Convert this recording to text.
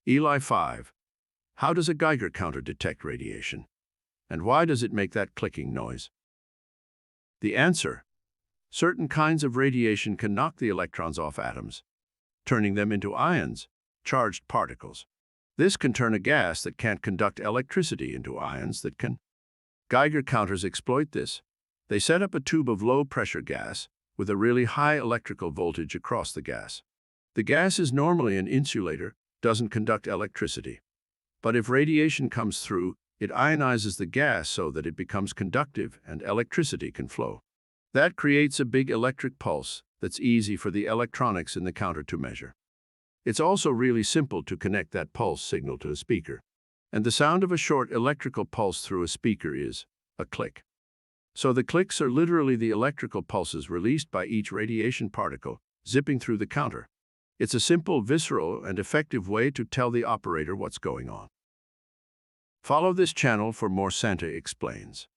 ELI5. How does a Geiger counter detect radiation? And why does it make that clicking noise? The answer: certain kinds of radiation can knock the electrons off atoms, turning them into ions, charged particles. This can turn a gas that can't conduct electricity into ions that can. Geiger counters exploit this. They set up a tube of low-pressure gas with a really high electrical voltage across the gas. The gas is normally an insulator, doesn't conduct electricity. But if radiation comes through, it ionizes the gas so that it becomes conductive and electricity can flow. That creates a big electric pulse that's easy for the electronics in the counter to measure. It's also really simple to connect that pulse signal to a speaker. And the sound of a short electrical pulse through a speaker is a click. So the clicks are literally the electrical pulses released by each radiation particle zipping through the counter. It's a simple, visceral, and effective way to tell the operator what's going on. Follow this channel for more Santa Explains.